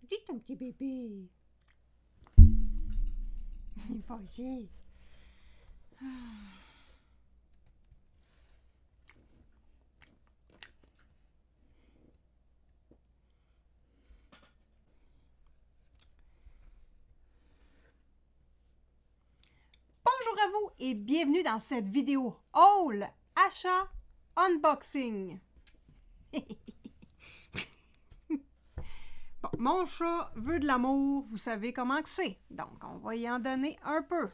Dis ton petit bébé. Il est fâché. Bonjour à vous et bienvenue dans cette vidéo haul, achat, unboxing. Bon, mon chat veut de l'amour, vous savez comment que c'est, donc on va y en donner un peu.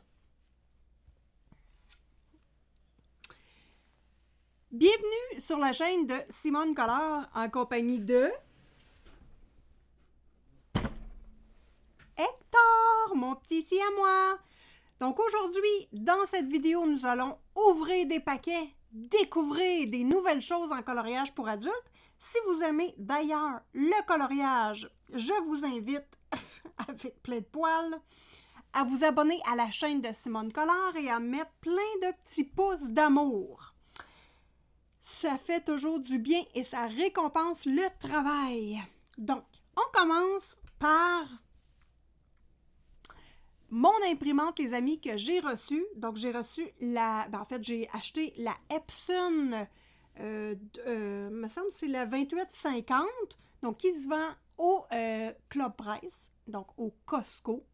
Bienvenue sur la chaîne de Simone Collard en compagnie de Hector, mon petit à moi. Donc aujourd'hui, dans cette vidéo, nous allons ouvrir des paquets, découvrir des nouvelles choses en coloriage pour adultes. Si vous aimez d'ailleurs le coloriage, je vous invite, avec plein de poils, à vous abonner à la chaîne de Simone Collard et à mettre plein de petits pouces d'amour. Ça fait toujours du bien et ça récompense le travail. Donc, on commence par mon imprimante, les amis, que j'ai reçue. Donc, j'ai reçu la... en fait, j'ai acheté la Epson, me semble que c'est la 2850, donc qui se vend au Club Price, donc au Costco.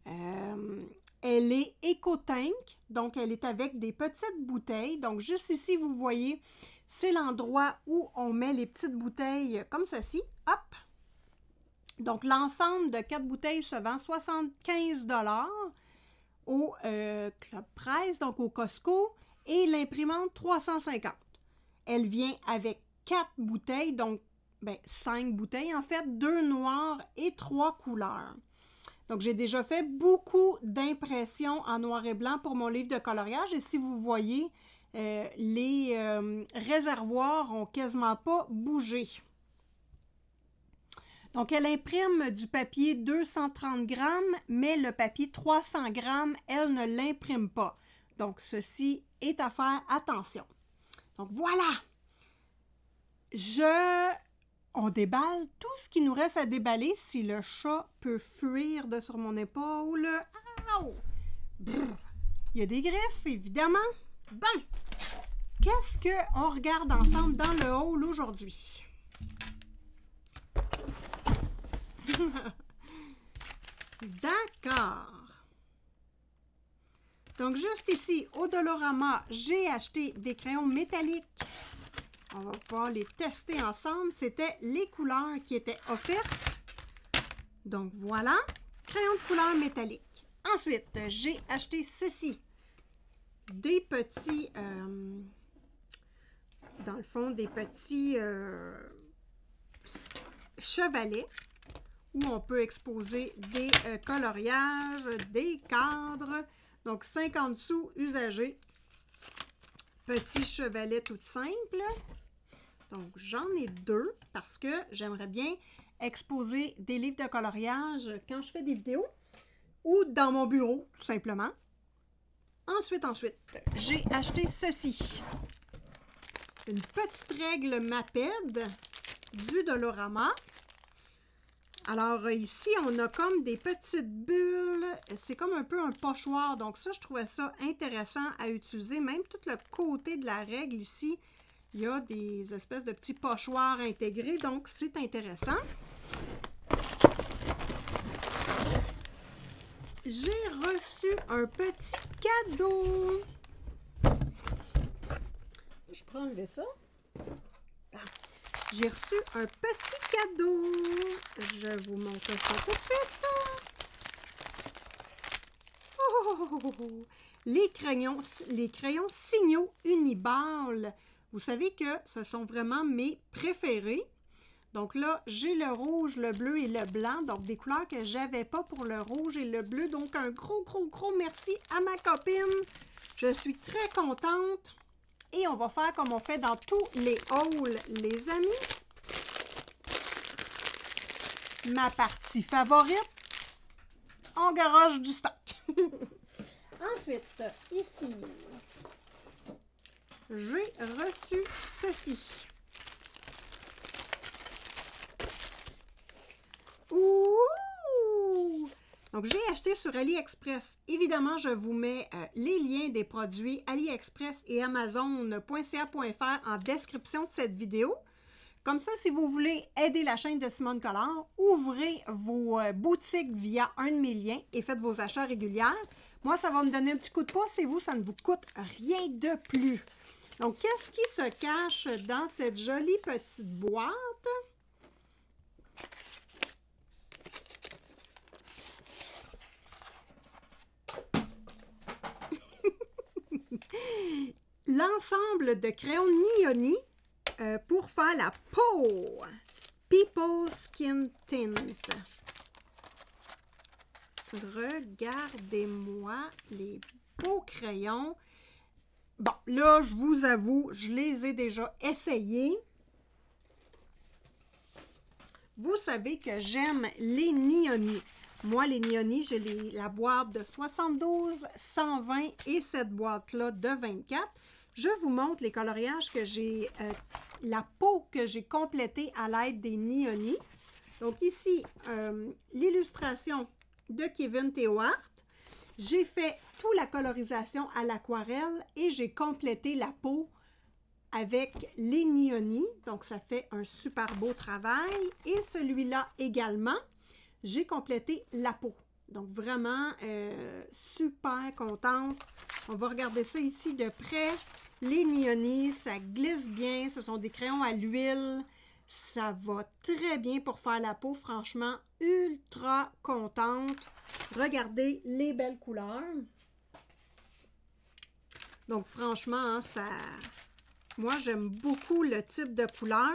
Elle est éco-tank, donc elle est avec des petites bouteilles. Donc, juste ici, vous voyez, c'est l'endroit où on met les petites bouteilles comme ceci. Hop! Donc, l'ensemble de 4 bouteilles se vend 75 $ au Club Price, donc au Costco, et l'imprimante 350. Elle vient avec 4 bouteilles, donc 5 bouteilles en fait, 2 noires et 3 couleurs. Donc, j'ai déjà fait beaucoup d'impressions en noir et blanc pour mon livre de coloriage, et si vous voyez, les réservoirs n'ont quasiment pas bougé. Donc, elle imprime du papier 230 grammes, mais le papier 300 grammes, elle ne l'imprime pas. Donc, ceci est à faire attention. Donc, voilà! On déballe tout ce qui nous reste à déballer si le chat peut fuir de sur mon épaule. Ow! Brrr. Il y a des griffes, évidemment. Bon! Qu'est-ce qu'on regarde ensemble dans le haul aujourd'hui? D'accord. Donc, juste ici, au Dollarama, j'ai acheté des crayons métalliques. On va pouvoir les tester ensemble. C'était les couleurs qui étaient offertes. Donc, voilà. Crayons de couleur métallique. Ensuite, j'ai acheté ceci. Des petits... dans le fond, des petits chevalets où on peut exposer des coloriages, des cadres. Donc, 50 sous usagés. Petit chevalet tout simple. Donc, j'en ai 2 parce que j'aimerais bien exposer des livres de coloriage quand je fais des vidéos ou dans mon bureau, tout simplement. Ensuite, j'ai acheté ceci. Une petite règle Maped du Dollarama. Alors, ici, on a comme des petites bulles. C'est comme un peu un pochoir. Donc, ça, je trouvais ça intéressant à utiliser. Même tout le côté de la règle ici, il y a des espèces de petits pochoirs intégrés. Donc, c'est intéressant. J'ai reçu un petit cadeau. Je peux enlever ça. J'ai reçu un petit cadeau. Je vous montre ça tout de suite. Oh! Les crayons signaux Uniball. Vous savez que ce sont vraiment mes préférés. Donc là, j'ai le rouge, le bleu et le blanc. Donc des couleurs que je n'avais pas pour le rouge et le bleu. Donc un gros merci à ma copine. Je suis très contente. Et on va faire comme on fait dans tous les hauls, les amis. Ma partie favorite, on garoche du stock. Ensuite, ici, j'ai reçu ceci. Donc, j'ai acheté sur AliExpress. Évidemment, je vous mets les liens des produits AliExpress et Amazon.ca.fr en description de cette vidéo. Comme ça, si vous voulez aider la chaîne de Simone Collard, ouvrez vos boutiques via un de mes liens et faites vos achats réguliers. Moi, ça va me donner un petit coup de pouce et vous, ça ne vous coûte rien de plus. Donc, qu'est-ce qui se cache dans cette jolie petite boîte? L'ensemble de crayons Nioni pour faire la peau. People Skin Tint. Regardez-moi les beaux crayons. Bon, là, je vous avoue, je les ai déjà essayés. Vous savez que j'aime les Nioni. Moi, les Nioni, j'ai la boîte de 72, 120 et cette boîte-là de 24. Je vous montre les coloriages que j'ai, la peau que j'ai complétée à l'aide des Nioni. Donc ici, l'illustration de Kevin Théohart. J'ai fait toute la colorisation à l'aquarelle et j'ai complété la peau avec les Nioni. Donc, ça fait un super beau travail. Et celui-là également, j'ai complété la peau. Donc, vraiment, super contente. On va regarder ça ici de près. Les Nioni, ça glisse bien. Ce sont des crayons à l'huile. Ça va très bien pour faire la peau. Franchement, ultra contente. Regardez les belles couleurs. Donc, franchement, hein, ça... Moi, j'aime beaucoup le type de couleur.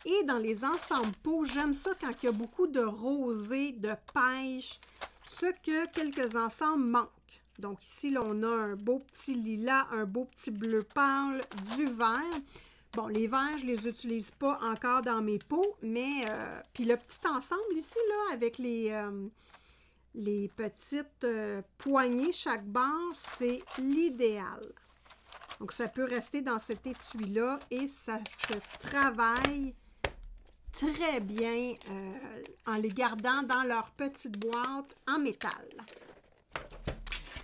Et dans les ensembles peau, j'aime ça quand il y a beaucoup de rosé, de pêche, ce que quelques ensembles manquent. Donc ici, là, on a un beau petit lilas, un beau petit bleu pâle, du vert. Bon, les verts, je ne les utilise pas encore dans mes peaux, mais... puis le petit ensemble ici, là, avec les petites poignées chaque barre, c'est l'idéal. Donc, ça peut rester dans cet étui-là et ça se travaille très bien en les gardant dans leur petite boîte en métal.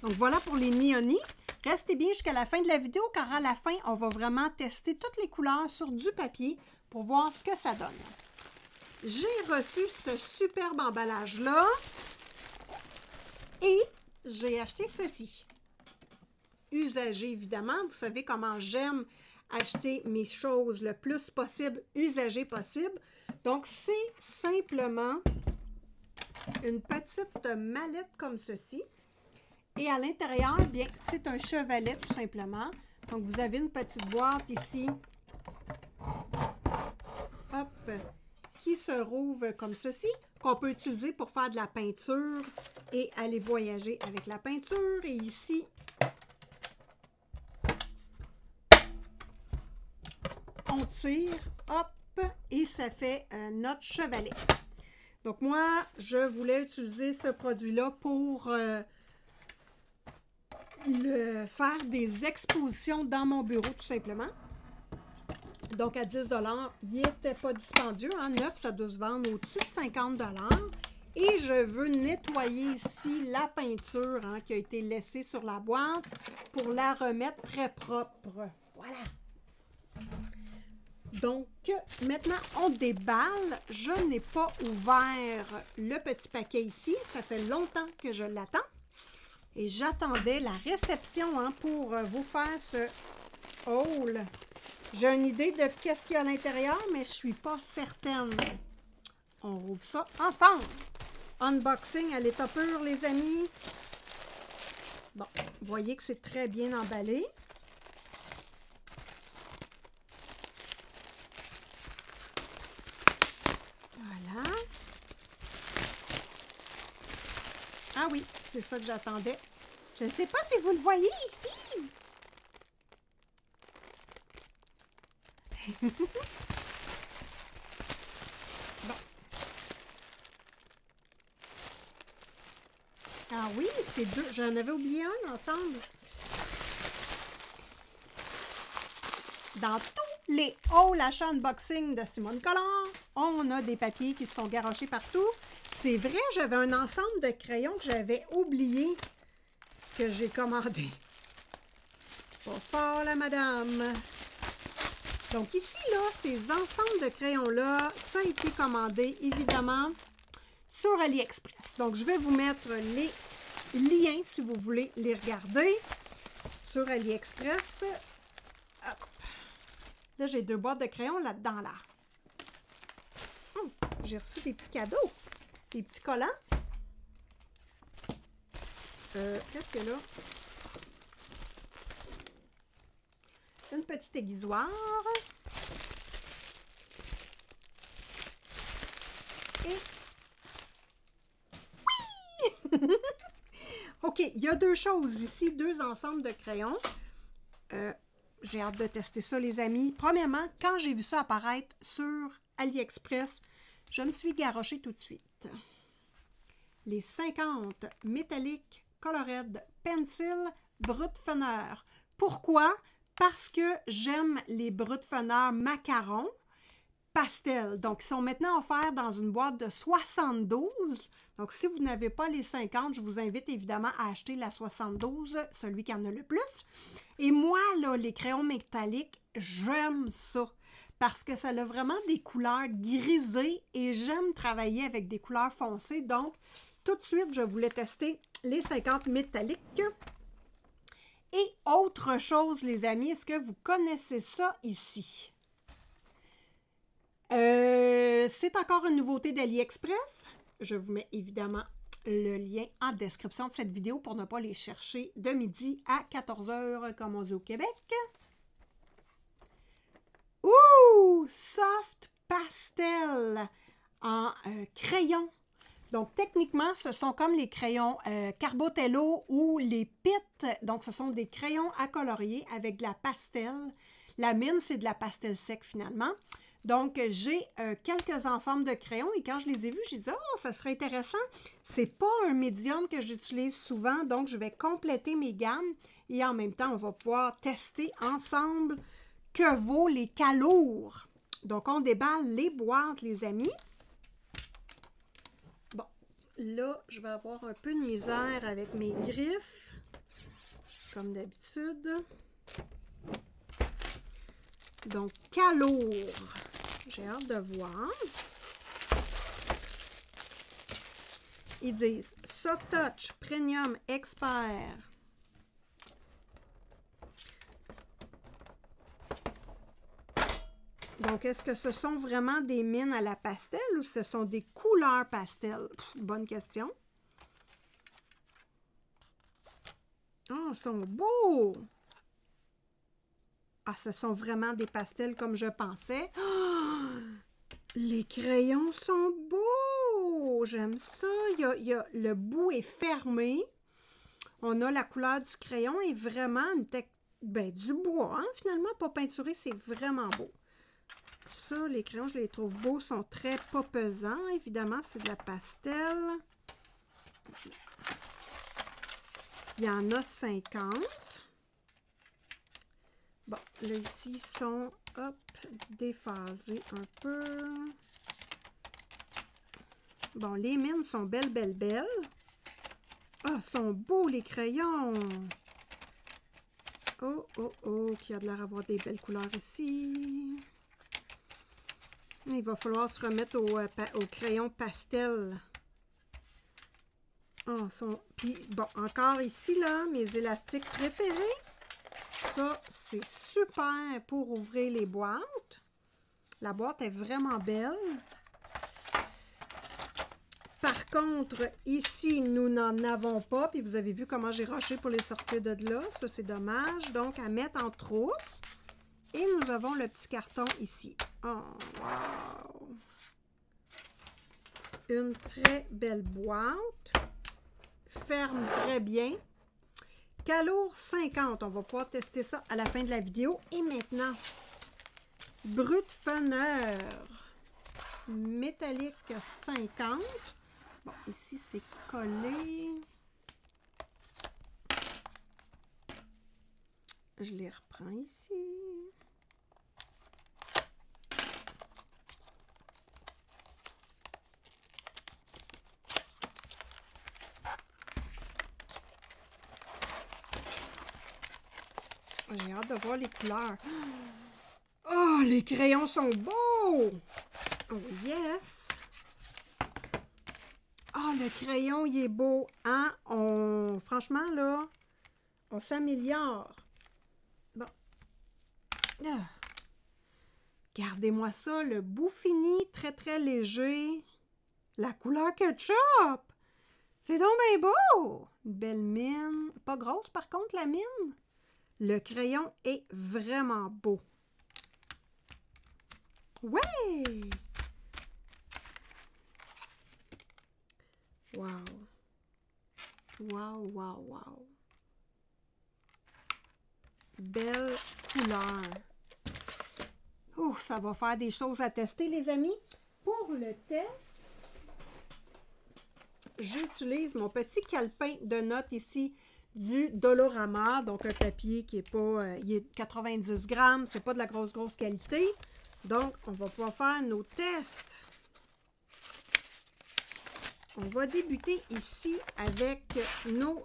Donc, voilà pour les Nioni. Restez bien jusqu'à la fin de la vidéo car à la fin, on va vraiment tester toutes les couleurs sur du papier pour voir ce que ça donne. J'ai reçu ce superbe emballage-là et j'ai acheté ceci. Usagé, évidemment. Vous savez comment j'aime acheter mes choses le plus possible, usagé possible. Donc, c'est simplement une petite mallette comme ceci. Et à l'intérieur, bien, c'est un chevalet tout simplement. Donc, vous avez une petite boîte ici. Hop! Qui se rouvre comme ceci, qu'on peut utiliser pour faire de la peinture et aller voyager avec la peinture. Et ici, on tire, hop, et ça fait notre chevalet. Donc moi, je voulais utiliser ce produit-là pour faire des expositions dans mon bureau, tout simplement. Donc à 10 $, il n'était pas dispendieux. En neuf, ça doit se vendre au-dessus de 50 $. Et je veux nettoyer ici la peinture hein, qui a été laissée sur la boîte pour la remettre très propre. Voilà. Donc, maintenant, on déballe. Je n'ai pas ouvert le petit paquet ici. Ça fait longtemps que je l'attends. Et j'attendais la réception hein, pour vous faire ce haul. J'ai une idée de qu'est-ce qu'il y a à l'intérieur, mais je ne suis pas certaine. On rouvre ça ensemble. Unboxing à l'état pur, les amis. Bon, vous voyez que c'est très bien emballé. Voilà. Ah oui, c'est ça que j'attendais. Je ne sais pas si vous le voyez ici. Bon. Ah oui, c'est deux. J'en avais oublié un ensemble. Dans tous les hauls achats unboxing de Simone Collard, on a des papiers qui se font garrocher partout. c'est vrai, j'avais un ensemble de crayons que j'avais oublié que j'ai commandé. Pas fort, la madame. Donc ici, là, ces ensembles de crayons-là, ça a été commandé, évidemment, sur AliExpress. Donc, je vais vous mettre les liens, si vous voulez les regarder, sur AliExpress. Hop. Là, j'ai 2 boîtes de crayons là-dedans, là. J'ai reçu des petits cadeaux, des petits collants. Qu'est-ce que là? Une petite aiguisoire. Et... Oui! OK, il y a 2 choses ici, 2 ensembles de crayons. J'ai hâte de tester ça, les amis. Premièrement, quand j'ai vu ça apparaître sur AliExpress, je me suis garochée tout de suite. Les 50 Metallic Colored Pencil Brutfener. Pourquoi? Parce que j'aime les Brutfener macarons pastel. Donc, ils sont maintenant offerts dans une boîte de 72. Donc, si vous n'avez pas les 50, je vous invite évidemment à acheter la 72, celui qui en a le plus. Et moi, là, les crayons métalliques, j'aime ça. Parce que ça a vraiment des couleurs grisées et j'aime travailler avec des couleurs foncées. Donc, tout de suite, je voulais tester les 50 métalliques. Et autre chose, les amis, est-ce que vous connaissez ça ici? C'est encore une nouveauté d'AliExpress. Je vous mets évidemment le lien en description de cette vidéo pour ne pas les chercher de midi à 14 h comme on dit au Québec. Ouh! Soft pastel en crayon. Donc, techniquement, ce sont comme les crayons Carbotello ou les Pitt. Donc, ce sont des crayons à colorier avec de la pastel. La mine, c'est de la pastel sec finalement. Donc, j'ai quelques ensembles de crayons et quand je les ai vus, j'ai dit « Oh, ça serait intéressant! » C'est pas un médium que j'utilise souvent, donc je vais compléter mes gammes et en même temps, on va pouvoir tester ensemble que vaut les calours. Donc, on déballe les boîtes, les amis. Bon, là, je vais avoir un peu de misère avec mes griffes, comme d'habitude. Donc, calours. J'ai hâte de voir. Ils disent Soft Touch Premium Expert. Donc, est-ce que ce sont vraiment des mines à la pastel ou ce sont des couleurs pastel? Bonne question. Oh, ils sont beaux! Ah, ce sont vraiment des pastels comme je pensais. Oh, les crayons sont beaux! J'aime ça. Le bout est fermé. On a la couleur du crayon et vraiment du bois. Hein? Finalement, pas peinturé, c'est vraiment beau. Ça, les crayons, je les trouve beaux. Sont très pas pesants. Évidemment, c'est de la pastel. Il y en a 50. Bon, là, ici, ils sont, hop, déphasés un peu. Bon, les mines sont belles, belles, belles. Ah, sont beaux, les crayons! Oh, oh, oh, qu'il y a de l'air d'avoir des belles couleurs ici. Il va falloir se remettre au crayon pastel. Oh, puis, bon, encore ici, là, mes élastiques préférés. Ça, c'est super pour ouvrir les boîtes. La boîte est vraiment belle. Par contre, ici, nous n'en avons pas. Puis vous avez vu comment j'ai rushé pour les sortir de là. Ça, c'est dommage. Donc, à mettre en trousse. Et nous avons le petit carton ici. Oh, wow! Une très belle boîte. Ferme très bien. Calours 50, on va pouvoir tester ça à la fin de la vidéo. Et maintenant, Brutfener métallique 50. Bon, ici, c'est collé. Je les reprends ici. J'ai hâte de voir les couleurs. Oh, les crayons sont beaux! Oh, yes! Oh, le crayon, il est beau, hein? Franchement, là, on s'améliore. Bon. Ah. Regardez-moi ça, le bout fini, très, très léger. La couleur ketchup! C'est donc bien beau! Une belle mine. Pas grosse, par contre, la mine. Le crayon est vraiment beau. Ouais! Wow! Wow, wow, wow! Belle couleur. Oh, ça va faire des choses à tester, les amis. Pour le test, j'utilise mon petit calepin de notes ici du Dolorama. Donc, un papier qui est pas... il est 90 grammes. C'est pas de la grosse qualité. Donc, on va pouvoir faire nos tests. On va débuter ici avec nos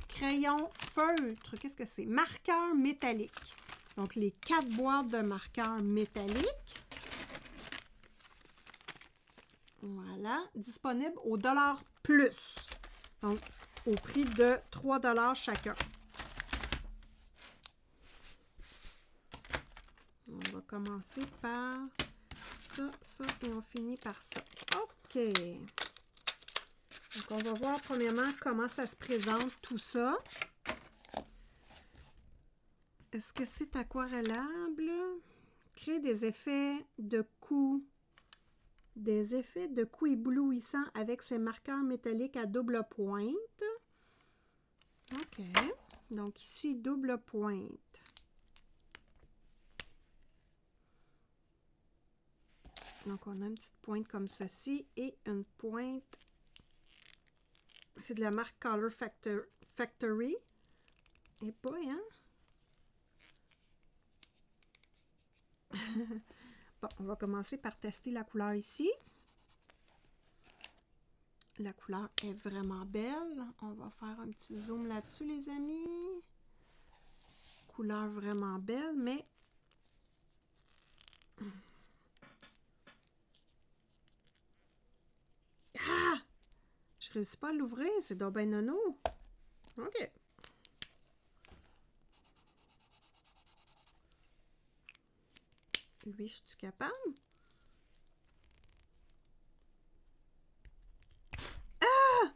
crayons feutres. Qu'est-ce que c'est? Marqueurs métalliques. Donc, les 4 boîtes de marqueurs métalliques. Voilà. Disponibles au dollar plus. Donc, au prix de 3 $ chacun. On va commencer par ça, ça, et on finit par ça. OK. Donc, on va voir premièrement comment ça se présente tout ça. Est-ce que c'est aquarellable? Créer des effets de coups. Des effets de coups éblouissants avec ces marqueurs métalliques à double pointe. OK. Donc ici, double pointe. Donc on a une petite pointe comme ceci et une pointe. C'est de la marque Color Factory. Et pas, hein? Bon, on va commencer par tester la couleur ici. La couleur est vraiment belle. On va faire un petit zoom là-dessus, les amis. Couleur vraiment belle, mais... Ah! Je réussis pas à l'ouvrir, c'est donc ben nono. OK. Lui, je suis capable? Ah!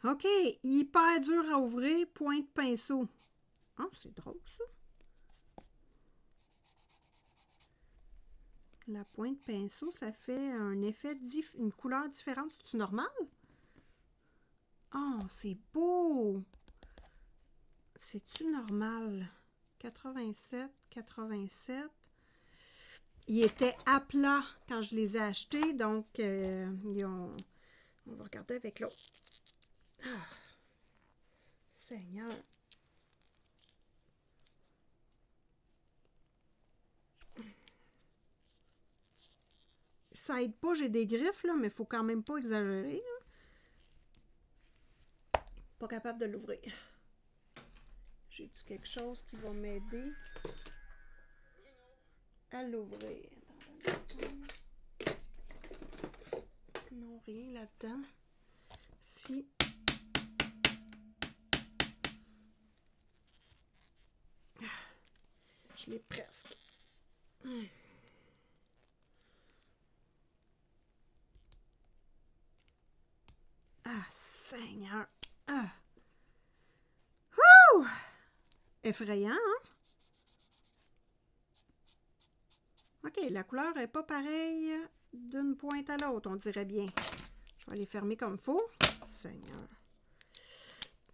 OK. Hyper dur à ouvrir, pointe pinceau. Ah, c'est drôle, ça. La pointe pinceau, ça fait un effet, une couleur différente. C'est-tu normal? Oh, c'est beau! C'est-tu normal? 87, 87. Ils étaient à plat quand je les ai achetés, donc on va regarder avec l'autre. Ah, Seigneur! Ça aide pas, j'ai des griffes, là, mais il faut quand même pas exagérer. Là. Pas capable de l'ouvrir. J'ai-tu quelque chose qui va m'aider à l'ouvrir? Non, rien là-dedans. Si. Je l'ai presque. Ah, Seigneur! Ah! Ouh! Effrayant, hein? OK, la couleur n'est pas pareille d'une pointe à l'autre, on dirait bien. Je vais les fermer comme il faut. Seigneur!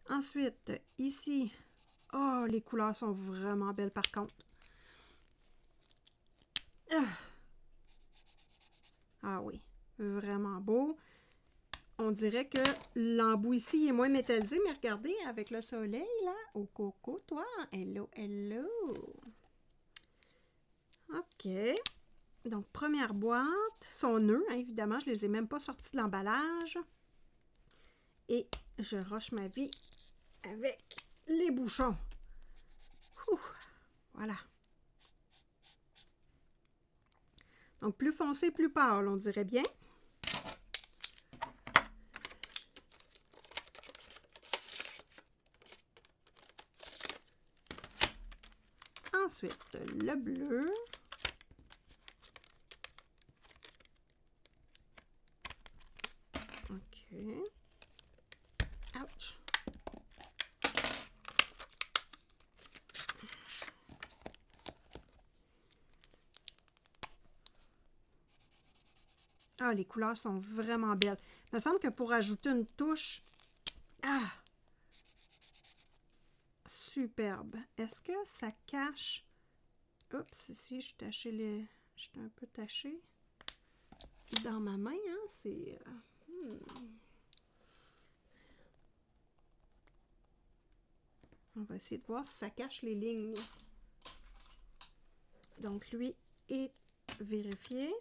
Ensuite, ici. Oh, les couleurs sont vraiment belles par contre. Ah oui, vraiment beau. On dirait que l'embout ici est moins métallisé, mais regardez, avec le soleil, là, au coco, toi. Hello, hello. OK. Donc, première boîte. Son nœud, hein, évidemment, je ne les ai même pas sortis de l'emballage. Et je rush ma vie avec les bouchons. Voilà. Donc, plus foncé, plus pâle, on dirait bien. Ensuite, le bleu. OK. Ouch. Ah, les couleurs sont vraiment belles. Il me semble que pour ajouter une touche... Ah! Superbe. Est-ce que ça cache... Oups, ici, je suis tachée les... Je suis un peu tachée dans ma main, hein? C'est... On va essayer de voir si ça cache les lignes. Donc, lui est vérifié.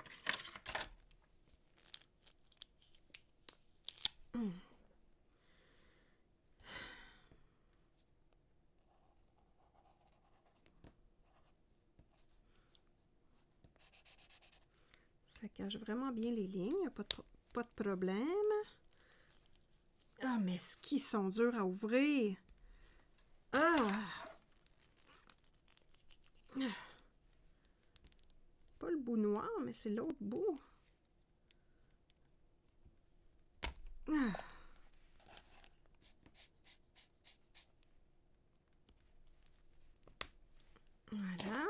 Ça cache vraiment bien les lignes, pas de problème. Ah, mais ce qu'ils sont durs à ouvrir! Ah! Pas le bout noir, mais c'est l'autre bout. Ah. Voilà.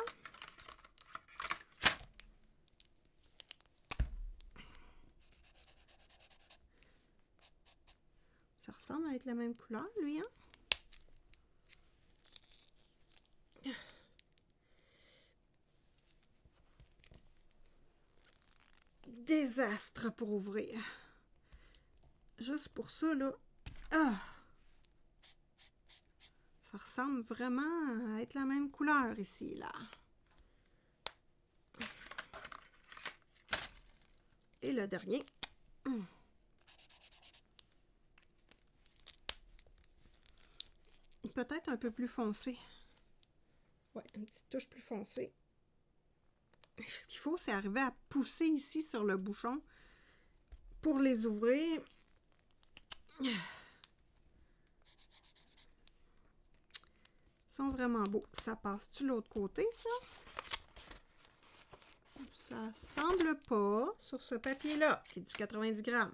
Ça ressemble à être la même couleur, lui, hein? Désastre pour ouvrir. Juste pour ça, là. Ah! Ça ressemble vraiment à être la même couleur ici, là. Et le dernier. Peut-être un peu plus foncé. Ouais, une petite touche plus foncée. Ce qu'il faut, c'est arriver à pousser ici sur le bouchon pour les ouvrir. Ils sont vraiment beaux. Ça passe-tu l'autre côté, ça? Ça semble pas sur ce papier-là, qui est du 90 grammes.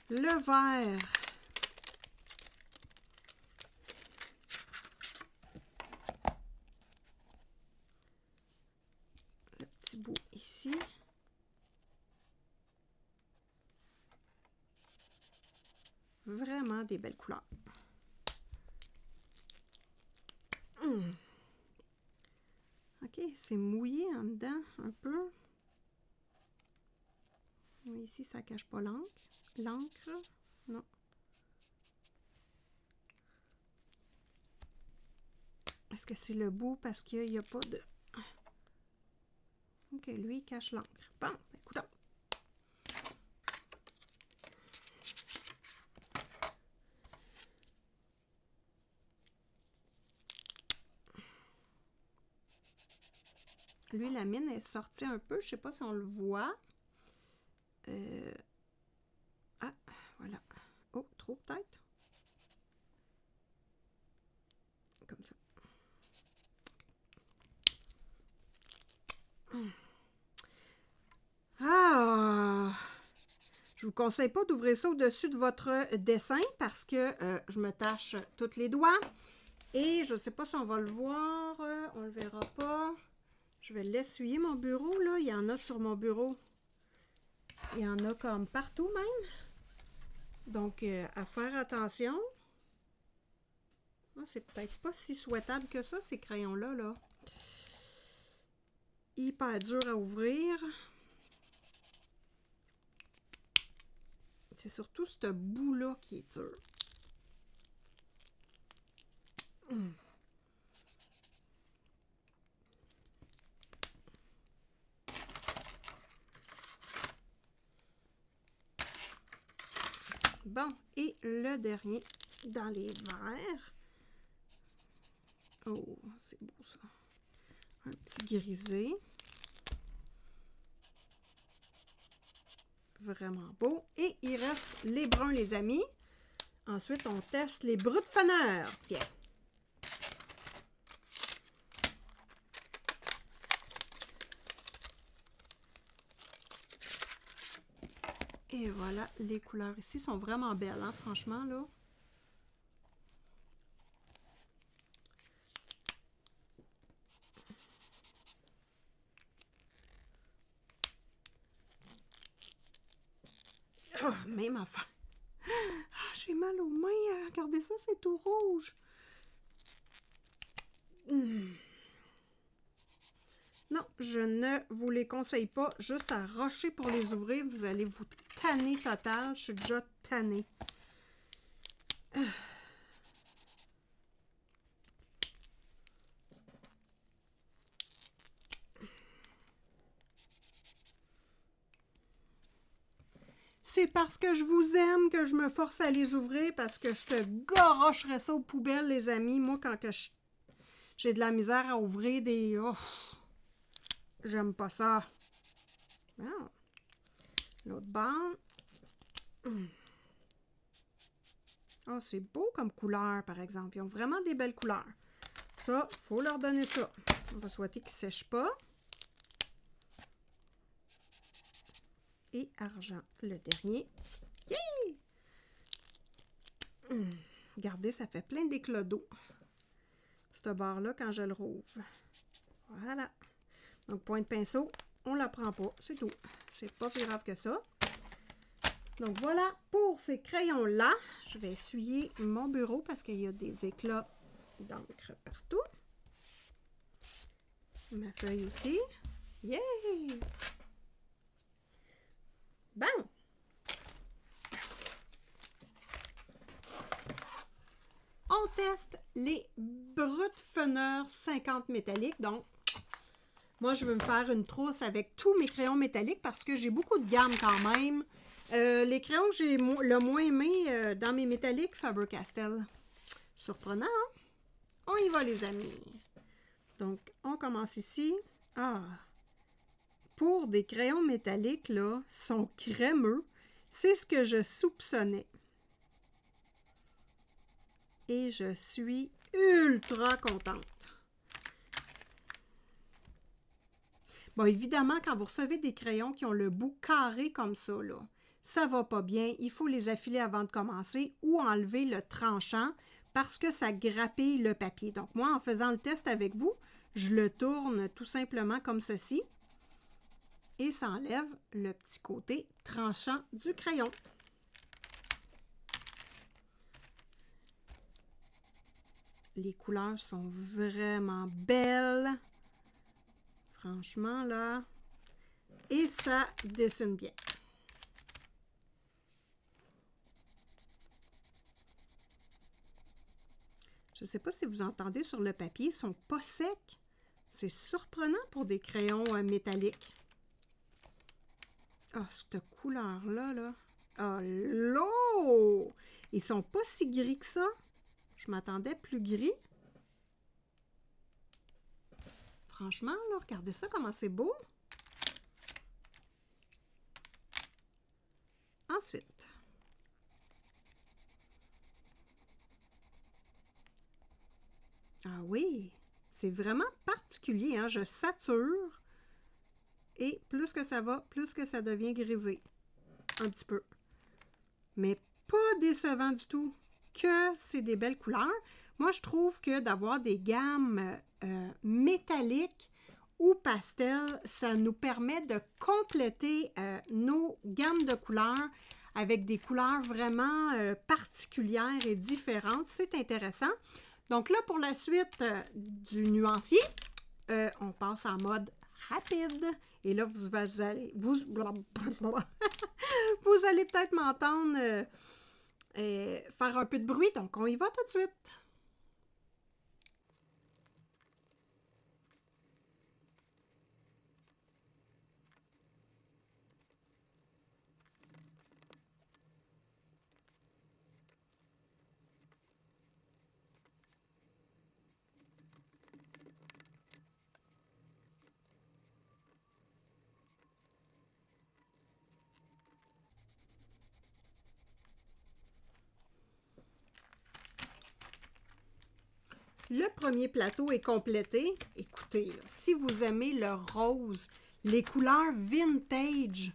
Le vert. Le petit bout ici. Vraiment des belles couleurs. OK, c'est mouillé en dedans un peu. Ici, ça ne cache pas l'encre. L'encre, non. Est-ce que c'est le bout parce qu'il n'y a pas de... OK, lui, il cache l'encre. Bon, écoutons. Lui, la mine est sortie un peu. Je ne sais pas si on le voit. Ah, voilà. Oh, trop peut-être. Comme ça. Ah! Je vous conseille pas d'ouvrir ça au-dessus de votre dessin parce que je me tâche tous les doigts. Et je ne sais pas si on va le voir. On le verra pas. Je vais l'essuyer, mon bureau, là. Il y en a sur mon bureau. Il y en a comme partout même. Donc, à faire attention. Ah, c'est peut-être pas si souhaitable que ça, ces crayons-là, là. Hyper dur à ouvrir. C'est surtout ce bout-là qui est dur. Bon, et le dernier dans les verts. Oh, c'est beau ça. Un petit grisé. Vraiment beau. Et il reste les bruns, les amis. Ensuite, on teste les bruts de faneur. Tiens. Et voilà, les couleurs ici sont vraiment belles, hein, franchement, là. Oh, même affaire. Ah, j'ai mal aux mains. Regardez ça, c'est tout rouge. Non, je ne vous les conseille pas. Juste à rocher pour les ouvrir, vous allez vous tanner total. Je suis déjà tannée. C'est parce que je vous aime que je me force à les ouvrir, parce que je te gorocherais ça aux poubelles, les amis. Moi, quand que j'ai de la misère à ouvrir des... Oh, j'aime pas ça. Ah. L'autre bande. Oh, c'est beau comme couleur, par exemple. Ils ont vraiment des belles couleurs. Ça, il faut leur donner ça. On va souhaiter qu'ils ne sèchent pas. Et argent, le dernier. Yay! Regardez, ça fait plein d'éclats d'eau. Ce barre-là, quand je le rouvre. Voilà. Donc, point de pinceau, on ne la prend pas. C'est tout. C'est pas plus grave que ça. Donc, voilà pour ces crayons-là. Je vais essuyer mon bureau parce qu'il y a des éclats d'encre partout. Ma feuille aussi. Yay! Bon! On teste les brutes feneurs 50 métalliques. Donc, moi, je veux me faire une trousse avec tous mes crayons métalliques parce que j'ai beaucoup de gamme quand même. Les crayons que j'ai le moins aimé dans mes métalliques, Faber-Castell. Surprenant, hein? On y va, les amis. Donc, on commence ici. Ah! Pour des crayons métalliques, là, sont crémeux. C'est ce que je soupçonnais. Et je suis ultra contente. Bon, évidemment, quand vous recevez des crayons qui ont le bout carré comme ça, là, ça va pas bien. Il faut les affiler avant de commencer ou enlever le tranchant parce que ça grappille le papier. Donc, moi, en faisant le test avec vous, je le tourne tout simplement comme ceci. Et ça enlève le petit côté tranchant du crayon. Les couleurs sont vraiment belles. Franchement, là. Et ça dessine bien. Je ne sais pas si vous entendez sur le papier, ils ne sont pas secs. C'est surprenant pour des crayons métalliques. Ah, cette couleur-là, là. Ah, l'eau! Ils sont pas si gris que ça. Je m'attendais plus gris. Franchement, là, regardez ça, comment c'est beau. Ensuite. Ah oui, c'est vraiment particulier, hein? Je sature. Et plus que ça va, plus que ça devient grisé. Un petit peu. Mais pas décevant du tout. Que c'est des belles couleurs. Moi, je trouve que d'avoir des gammes métalliques ou pastel, ça nous permet de compléter nos gammes de couleurs avec des couleurs vraiment particulières et différentes. C'est intéressant. Donc là, pour la suite du nuancier, on passe en mode rapide. Et là, vous allez peut-être m'entendre faire un peu de bruit. Donc, on y va tout de suite. Le premier plateau est complété. Écoutez, là, si vous aimez le rose, les couleurs vintage,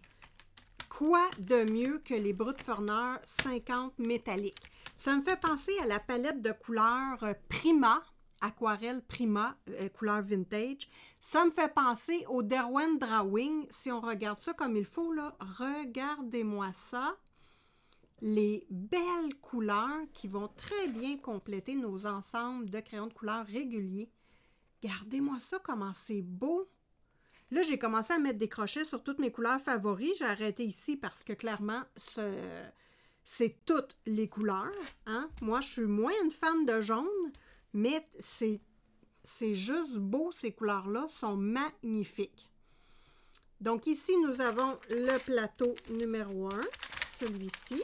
quoi de mieux que les Brutpförner 50 métalliques? Ça me fait penser à la palette de couleurs Prima, aquarelle Prima, couleur vintage. Ça me fait penser au Derwent Drawing. Si on regarde ça comme il faut, là, regardez-moi ça. Les belles couleurs qui vont très bien compléter nos ensembles de crayons de couleur réguliers. Regardez-moi ça, comment c'est beau! Là, j'ai commencé à mettre des crochets sur toutes mes couleurs favoris. J'ai arrêté ici parce que clairement, c'est toutes les couleurs. Hein? Moi, je suis moins une fan de jaune, mais c'est juste beau, ces couleurs-là sont magnifiques. Donc ici, nous avons le plateau numéro 1, celui-ci.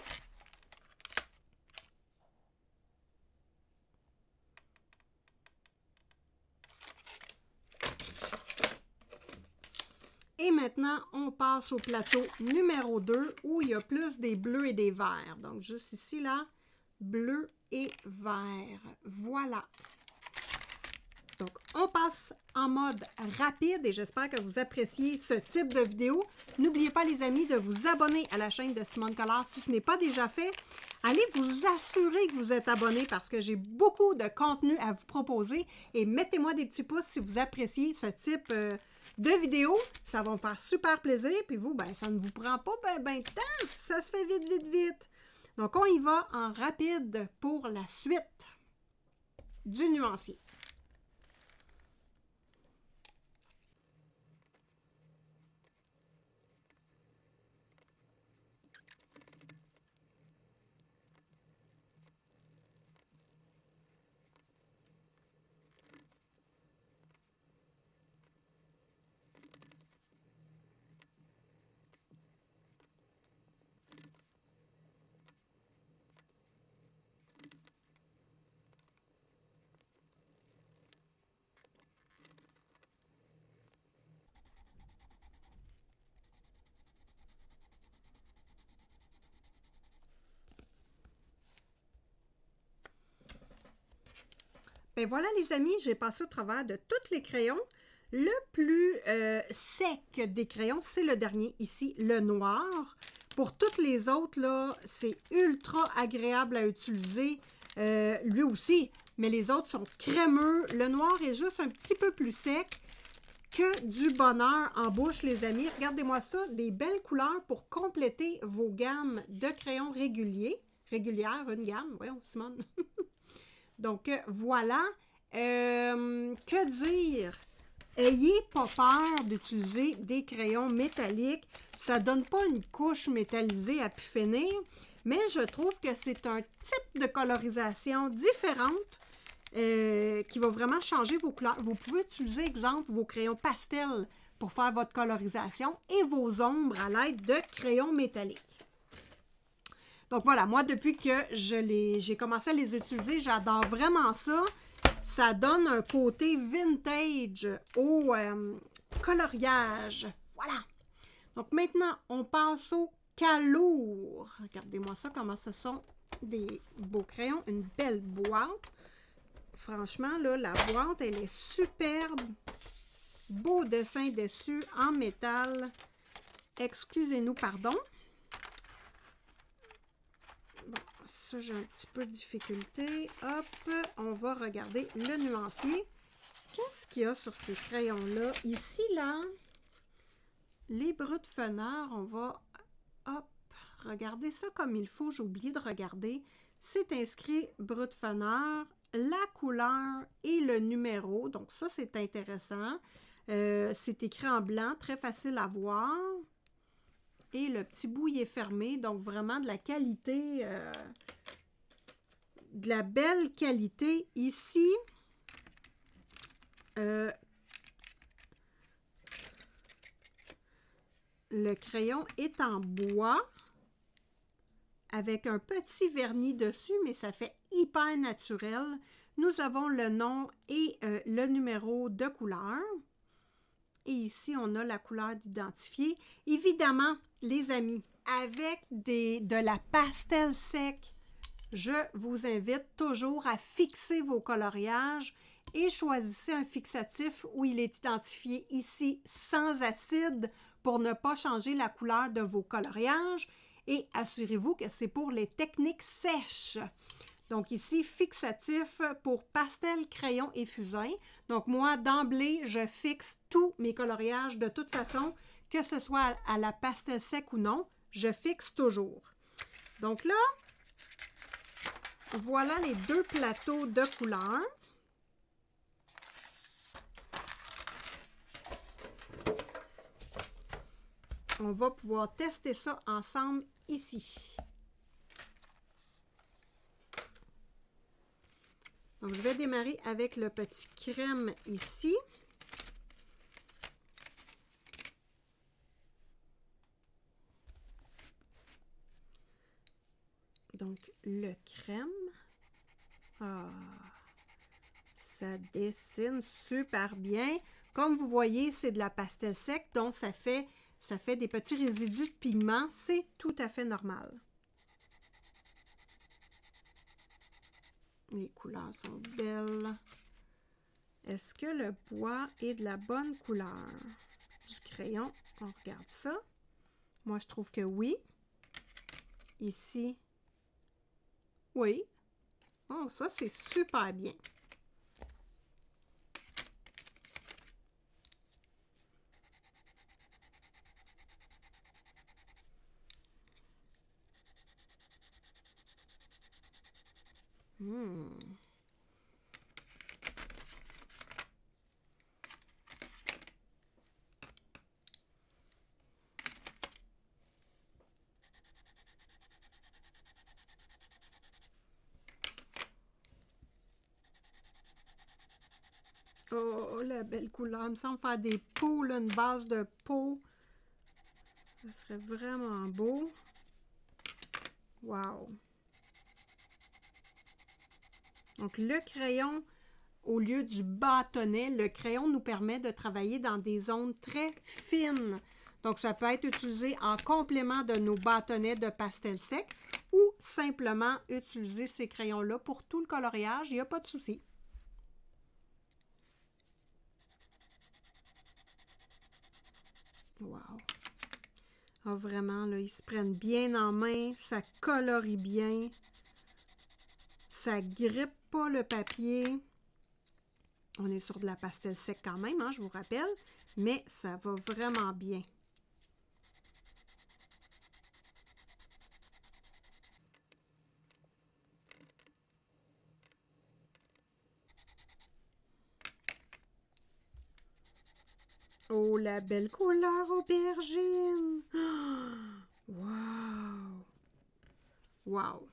Et maintenant, on passe au plateau numéro 2 où il y a plus des bleus et des verts. Donc, juste ici, là, bleu et vert. Voilà. Donc, on passe en mode rapide et j'espère que vous appréciez ce type de vidéo. N'oubliez pas, les amis, de vous abonner à la chaîne de Simone Collard si ce n'est pas déjà fait. Allez vous assurer que vous êtes abonné parce que j'ai beaucoup de contenu à vous proposer et mettez-moi des petits pouces si vous appréciez ce type de vidéos. Ça va me faire super plaisir. Puis vous, ben, ça ne vous prend pas ben de temps. Ça se fait vite, vite, vite. Donc, on y va en rapide pour la suite du nuancier. Ben voilà les amis, j'ai passé au travers de tous les crayons. Le plus sec des crayons, c'est le dernier ici, le noir. Pour toutes les autres, là, c'est ultra agréable à utiliser. Lui aussi, mais les autres sont crémeux. Le noir est juste un petit peu plus sec que du bonheur en bouche, les amis. Regardez-moi ça, des belles couleurs pour compléter vos gammes de crayons régulières, une gamme, voyons, Simone. Donc, voilà. Que dire? Ayez pas peur d'utiliser des crayons métalliques. Ça ne donne pas une couche métallisée à pu finir, mais je trouve que c'est un type de colorisation différente qui va vraiment changer vos couleurs. Vous pouvez utiliser, exemple, vos crayons pastels pour faire votre colorisation et vos ombres à l'aide de crayons métalliques. Donc voilà, moi, depuis que j'ai commencé à les utiliser, j'adore vraiment ça. Ça donne un côté vintage au coloriage. Voilà. Donc maintenant, on passe au calour. Regardez-moi ça, comment ce sont des beaux crayons. Une belle boîte. Franchement, là, la boîte, elle est superbe. Beau dessin dessus en métal. Excusez-nous, pardon. Ça, j'ai un petit peu de difficulté. Hop, on va regarder le nuancier. Qu'est-ce qu'il y a sur ces crayons-là? Ici, là, les Brutpförner, on va, hop, regarder ça comme il faut. J'ai oublié de regarder. C'est inscrit Brutpförner, la couleur et le numéro. Donc, ça, c'est intéressant. C'est écrit en blanc, très facile à voir. Et le petit bout, il est fermé. Donc, vraiment de la qualité... de la belle qualité ici. Le crayon est en bois avec un petit vernis dessus, mais ça fait hyper naturel. Nous avons le nom et le numéro de couleur. Et ici, on a la couleur d'identifier. Évidemment, les amis, avec de la pastel sec, je vous invite toujours à fixer vos coloriages et choisissez un fixatif où il est identifié ici sans acide pour ne pas changer la couleur de vos coloriages et assurez-vous que c'est pour les techniques sèches. Donc ici, fixatif pour pastel, crayon et fusain. Donc moi, d'emblée, je fixe tous mes coloriages de toute façon, que ce soit à la pastel sec ou non, je fixe toujours. Donc là, voilà les deux plateaux de couleurs. On va pouvoir tester ça ensemble ici. Donc, je vais démarrer avec le petit crème ici. Donc, le crème. Ah, ça dessine super bien. Comme vous voyez, c'est de la pastel sec, donc ça fait des petits résidus de pigments. C'est tout à fait normal. Les couleurs sont belles. Est-ce que le bois est de la bonne couleur du crayon? On regarde ça. Moi, je trouve que oui. Ici, oui. Oh, ça, c'est super bien. Oh, la belle couleur. Il me semble faire des pots, là, une base de pots. Ça serait vraiment beau. Wow! Donc, le crayon, au lieu du bâtonnet, le crayon nous permet de travailler dans des zones très fines. Donc, ça peut être utilisé en complément de nos bâtonnets de pastel sec ou simplement utiliser ces crayons-là pour tout le coloriage. Il n'y a pas de souci. Wow! Ah, vraiment, là, ils se prennent bien en main, ça colorie bien, ça grippe pas le papier. On est sur de la pastel sec quand même, hein, je vous rappelle, mais ça va vraiment bien. Oh, la belle couleur aubergine! Wow! Wow!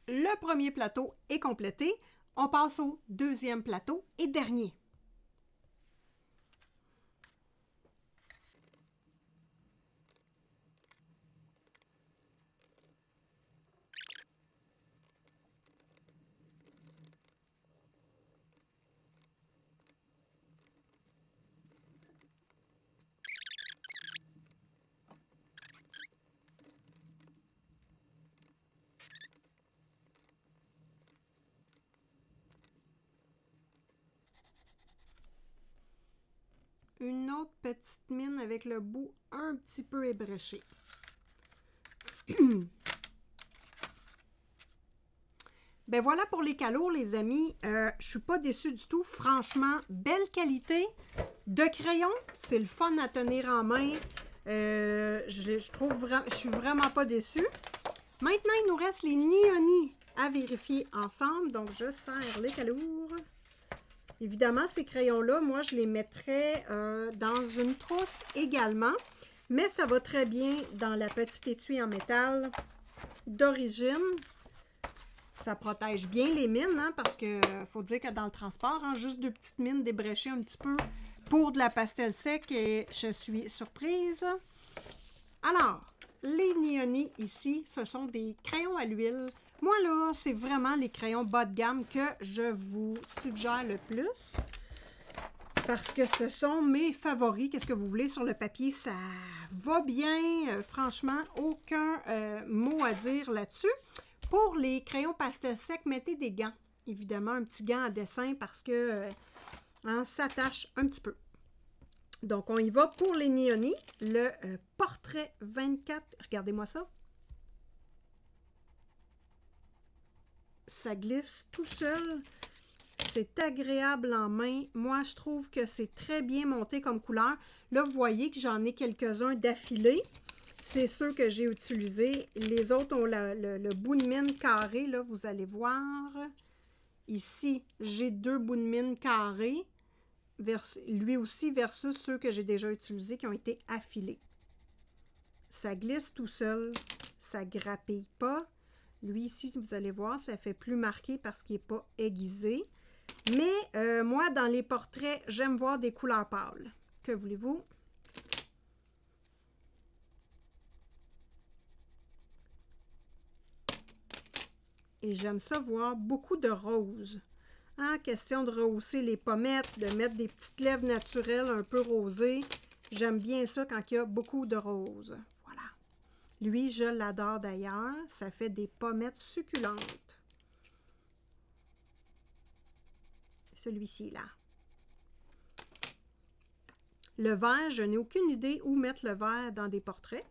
Le premier plateau est complété. On passe au deuxième plateau et dernier. Une autre petite mine avec le bout un petit peu ébréché. Ben voilà pour les calots, les amis. Je suis pas déçue du tout. Franchement, belle qualité de crayon. C'est le fun à tenir en main. Je suis vraiment pas déçue. Maintenant, il nous reste les Nioni à vérifier ensemble. Donc, je serre les calours. Évidemment, ces crayons-là, moi, je les mettrais dans une trousse également. Mais ça va très bien dans la petite étui en métal d'origine. Ça protège bien les mines, hein, parce que faut dire que dans le transport, hein, juste deux petites mines débréchées un petit peu pour de la pastel sec et je suis surprise. Alors, les Nioni ici, ce sont des crayons à l'huile. Moi, là, c'est vraiment les crayons bas de gamme que je vous suggère le plus. parce que ce sont mes favoris. Qu'est-ce que vous voulez sur le papier? Ça va bien. Franchement, aucun mot à dire là-dessus. Pour les crayons pastel sec, mettez des gants. Évidemment, un petit gant à dessin parce que ça tâche un petit peu. Donc, on y va pour les Néonis. Le portrait 24. Regardez-moi ça. Ça glisse tout seul. C'est agréable en main. Moi, je trouve que c'est très bien monté comme couleur. Là, vous voyez que j'en ai quelques-uns d'affilés. C'est ceux que j'ai utilisés. Les autres ont le bout de mine carré. Là, vous allez voir. Ici, j'ai 2 bouts de mine carrés. Lui aussi versus ceux que j'ai déjà utilisés qui ont été affilés. Ça glisse tout seul. Ça grappille pas. Lui ici, vous allez voir, ça fait plus marqué parce qu'il n'est pas aiguisé. Mais moi, dans les portraits, j'aime voir des couleurs pâles. Que voulez-vous? Et j'aime ça voir beaucoup de rose. Question de rehausser les pommettes, de mettre des petites lèvres naturelles un peu rosées. J'aime bien ça quand il y a beaucoup de rose. Voilà. Lui, je l'adore d'ailleurs. Ça fait des pommettes succulentes. Celui-ci, là. Le vert, je n'ai aucune idée où mettre le vert dans des portraits.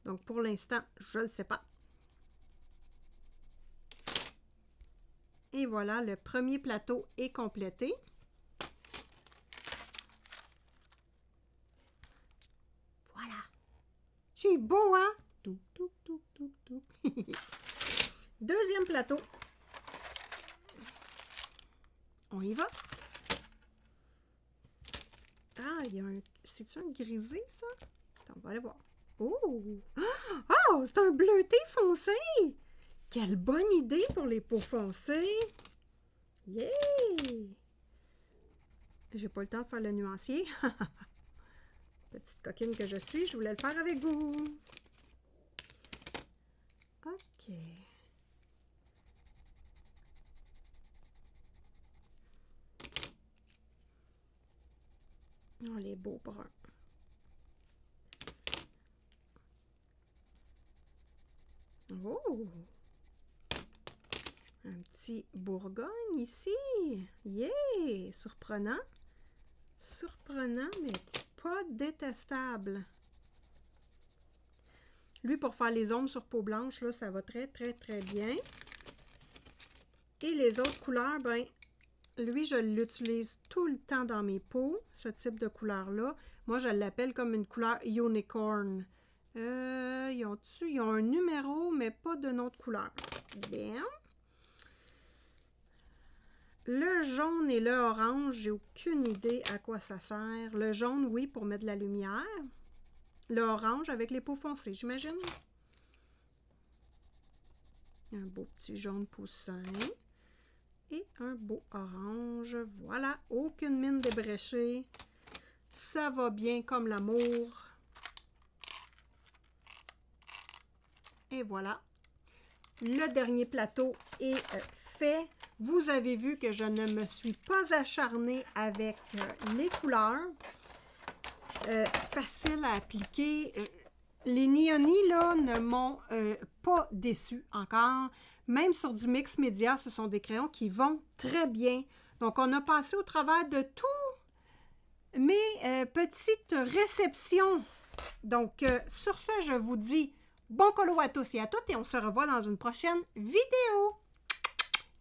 Donc, pour l'instant, je ne le sais pas. Et voilà, le premier plateau est complété. Voilà. C'est beau, hein? Tout, tout, tout, tout, tout. Deuxième plateau. On y va. Ah, il y a un... C'est-tu un grisé, ça? Attends, on va aller voir. Oh! Oh, c'est un bleuté foncé! Quelle bonne idée pour les peaux foncées! Yeah! J'ai pas le temps de faire le nuancier. Petite coquine que je suis, je voulais le faire avec vous. OK. Oh, les beaux bruns. Oh! Un petit Bourgogne ici. Yeah! Surprenant. Surprenant, mais pas détestable. Lui, pour faire les ombres sur peau blanche, là, ça va très, très, très bien. Et les autres couleurs, ben, lui, je l'utilise tout le temps dans mes peaux, ce type de couleur-là. Moi, je l'appelle comme une couleur unicorn. Ils ont un numéro, mais pas de nom de couleur. Bien. Le jaune et le orange, j'ai aucune idée à quoi ça sert. Le jaune, oui, pour mettre de la lumière. Le orange avec les peaux foncées, j'imagine. Un beau petit jaune poussin. Et un beau orange. Voilà, aucune mine débréchée. Ça va bien comme l'amour. Et voilà. Le dernier plateau est fait. Vous avez vu que je ne me suis pas acharnée avec les couleurs. Facile à appliquer. Les Néonis, là, ne m'ont pas déçu encore. Même sur du mix média, ce sont des crayons qui vont très bien. Donc, on a passé au travers de tous mes petites réceptions. Donc, sur ce, je vous dis bon colo à tous et à toutes et on se revoit dans une prochaine vidéo.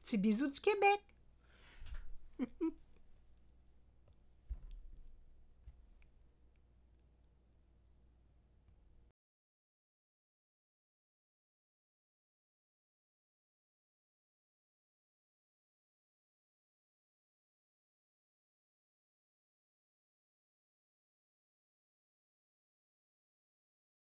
Petit bisou du Québec!